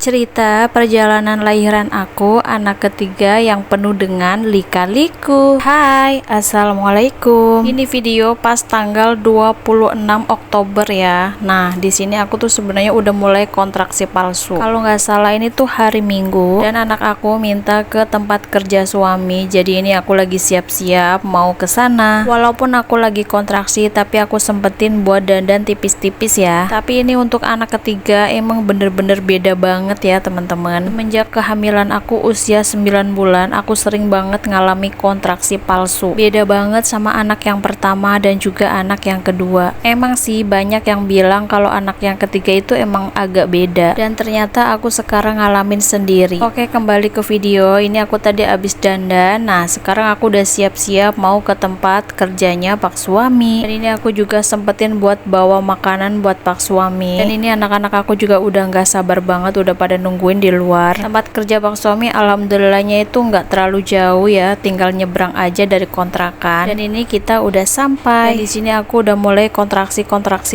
Cerita perjalanan lahiran aku, anak ketiga yang penuh dengan lika-liku. Hai, assalamualaikum. Ini video pas tanggal 26 Oktober ya. Nah, di sini aku tuh sebenarnya udah mulai kontraksi palsu. Kalau nggak salah ini tuh hari Minggu dan anak aku minta ke tempat kerja suami. Jadi ini aku lagi siap-siap mau ke sana. Walaupun aku lagi kontraksi, tapi aku sempetin buat dandan tipis-tipis ya. Tapi ini untuk anak ketiga emang bener-bener beda banget ya teman-teman. Semenjak kehamilan aku usia 9 bulan, aku sering banget ngalami kontraksi palsu. Beda banget sama anak yang pertama dan juga anak yang kedua. Emang sih banyak yang bilang kalau anak yang ketiga itu emang agak beda, dan ternyata aku sekarang ngalamin sendiri. Oke, kembali ke video. Ini aku tadi abis dandan. Nah, sekarang aku udah siap-siap mau ke tempat kerjanya Pak Suami. Dan ini aku juga sempetin buat bawa makanan buat Pak Suami. Dan ini anak-anak aku juga udah nggak sabar banget, udah pada nungguin di luar. Tempat kerja Bang Suami alhamdulillahnya itu nggak terlalu jauh ya, tinggal nyebrang aja dari kontrakan. Dan ini kita udah sampai. Dan di sini aku udah mulai kontraksi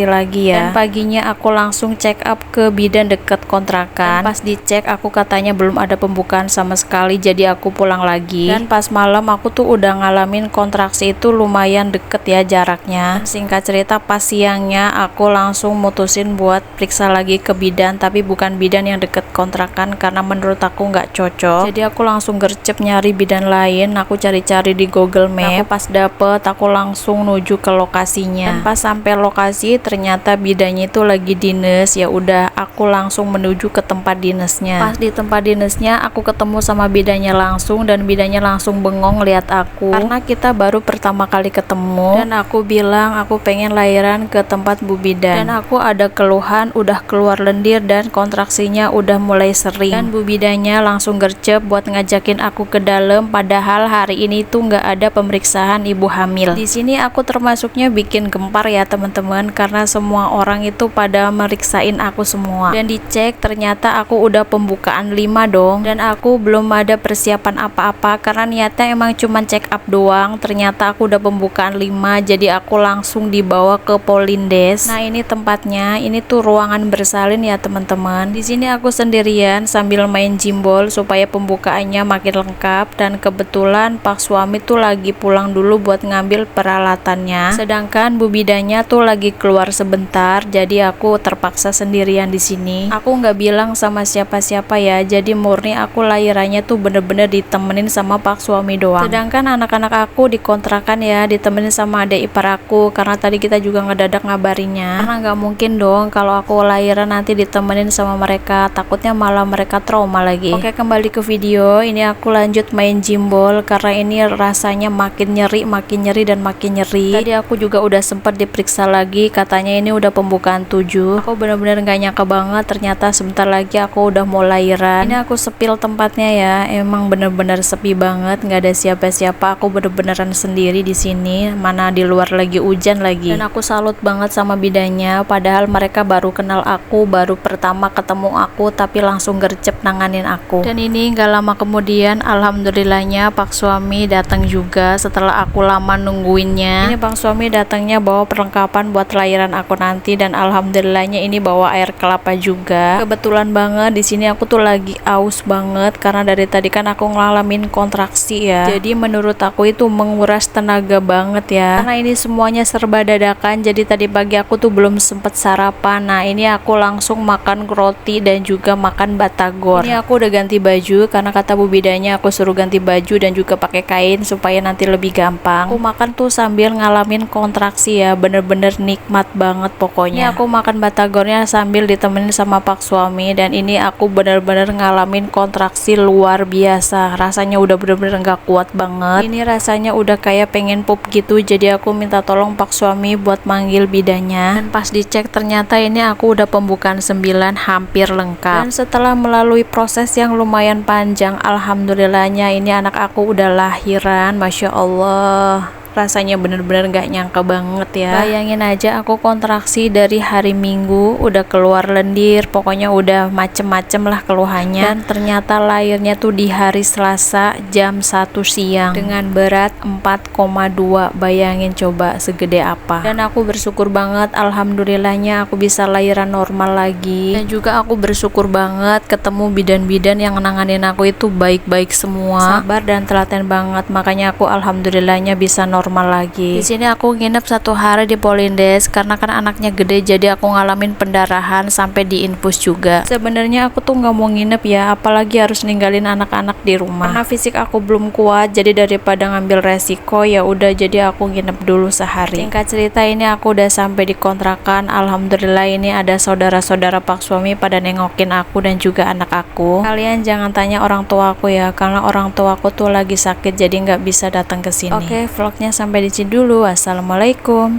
lagi ya. Dan paginya aku langsung check up ke bidan deket kontrakan. Dan pas dicek aku katanya belum ada pembukaan sama sekali, jadi aku pulang lagi. Dan pas malam aku tuh udah ngalamin kontraksi itu lumayan deket ya jaraknya. Singkat cerita pas siangnya aku langsung mutusin buat periksa lagi ke bidan, tapi bukan bidan yang deket kontrakan karena menurut aku nggak cocok. Jadi aku langsung gercep nyari bidan lain. Aku cari-cari di Google Map. Aku pas dapet aku langsung nuju ke lokasinya. Dan pas sampai lokasi ternyata bidannya itu lagi dinas. Ya udah aku langsung menuju ke tempat dinasnya. Pas di tempat dinasnya aku ketemu sama bidannya langsung, dan bidannya langsung bengong lihat aku karena kita baru pertama kali ketemu. Dan aku bilang aku pengen lahiran ke tempat Bu Bidan. Dan aku ada keluhan udah keluar lendir dan kontraksinya udah mulai sering. Dan Bu Bidannya langsung gercep buat ngajakin aku ke dalam, padahal hari ini tuh nggak ada pemeriksaan ibu hamil. Di sini aku termasuknya bikin gempar ya teman-teman, karena semua orang itu pada meriksain aku semua. Dan dicek ternyata aku udah pembukaan 5 dong. Dan aku belum ada persiapan apa-apa karena niatnya emang cuman check up doang. Ternyata aku udah pembukaan 5, jadi aku langsung dibawa ke Polindes. Nah, ini tempatnya, ini tuh ruangan bersalin ya teman-teman. Di sini aku sendirian sambil main jimbol supaya pembukaannya makin lengkap. Dan kebetulan Pak Suami tuh lagi pulang dulu buat ngambil peralatannya, sedangkan Bu Bidannya tuh lagi keluar sebentar, jadi aku terpaksa sendirian di sini. Aku nggak bilang sama siapa-siapa ya, jadi murni aku lahirannya tuh bener-bener ditemenin sama Pak Suami doang. Sedangkan anak-anak aku dikontrakan ya, ditemenin sama adik ipar aku, karena tadi kita juga ngedadak ngabarinnya. Karena nggak mungkin dong kalau aku lahiran nanti ditemenin sama mereka, takutnya malah mereka trauma lagi. Oke, kembali ke video. Ini aku lanjut main jimbol karena ini rasanya makin nyeri dan makin nyeri. Tadi aku juga udah sempat diperiksa lagi, katanya ini udah pembukaan 7. Aku bener-bener gak nyangka banget, ternyata sebentar lagi aku udah mau lahiran. Ini aku sepil tempatnya ya, emang bener-bener sepi banget, nggak ada siapa-siapa. Aku bener-beneran sendiri di sini, mana di luar lagi hujan lagi. Dan aku salut banget sama bidannya, padahal mereka baru kenal aku, baru pertama ketemu aku, tapi langsung gercep nanganin aku. Dan ini gak lama kemudian alhamdulillahnya Pak Suami datang juga setelah aku lama nungguinnya. Ini Pak Suami datangnya bawa perlengkapan buat lahiran aku nanti, dan alhamdulillahnya ini bawa air kelapa juga. Kebetulan banget di sini aku tuh lagi aus banget karena dari tadi kan aku ngalamin kontraksi ya. Jadi menurut aku itu menguras tenaga banget ya. Karena ini semuanya serba dadakan, jadi tadi pagi aku tuh belum sempet sarapan. Nah, ini aku langsung makan roti dan juga makan batagor. Ini aku udah ganti baju karena kata Bu Bidannya aku suruh ganti baju dan juga pakai kain supaya nanti lebih gampang. Aku makan tuh sambil ngalamin kontraksi ya, bener-bener nikmat banget pokoknya. Ini aku makan batagornya sambil ditemenin sama Pak Suami, dan ini aku bener-bener ngalamin kontraksi luar biasa. Rasanya udah bener-bener nggak kuat banget. Ini rasanya udah kayak pengen pup gitu, jadi aku minta tolong Pak Suami buat manggil bidannya. Dan pas dicek ternyata ini aku udah pembukaan 9, hampir lengkap. Dan setelah melalui proses yang lumayan panjang, alhamdulillahnya ini anak aku udah lahiran, Masya Allah. rasanya bener-bener gak nyangka banget ya. Bayangin aja aku kontraksi dari hari Minggu, udah keluar lendir, pokoknya udah macem-macem lah keluhannya, dan ternyata lahirnya tuh di hari Selasa jam 1 siang dengan berat 4,2. bayangin coba segede apa. Dan aku bersyukur banget, alhamdulillahnya aku bisa lahiran normal lagi. Dan juga aku bersyukur banget ketemu bidan-bidan yang nanganin aku itu baik-baik semua, sabar dan telaten banget, makanya aku alhamdulillahnya bisa normal lagi. Di sini aku nginep 1 hari di Polindes karena kan anaknya gede, jadi aku ngalamin pendarahan sampai diinfus juga. Sebenarnya aku tuh nggak mau nginep ya, apalagi harus ninggalin anak-anak di rumah karena fisik aku belum kuat, jadi daripada ngambil resiko ya udah, jadi aku nginep dulu sehari. Singkat cerita, ini aku udah sampai di kontrakan. Alhamdulillah ini ada saudara-saudara pak suami pada nengokin aku dan juga anak aku. Kalian jangan tanya orang tua aku ya, karena orang tua aku tuh lagi sakit jadi nggak bisa datang ke sini. Oke, vlognya sampai di sini dulu. Wassalamualaikum.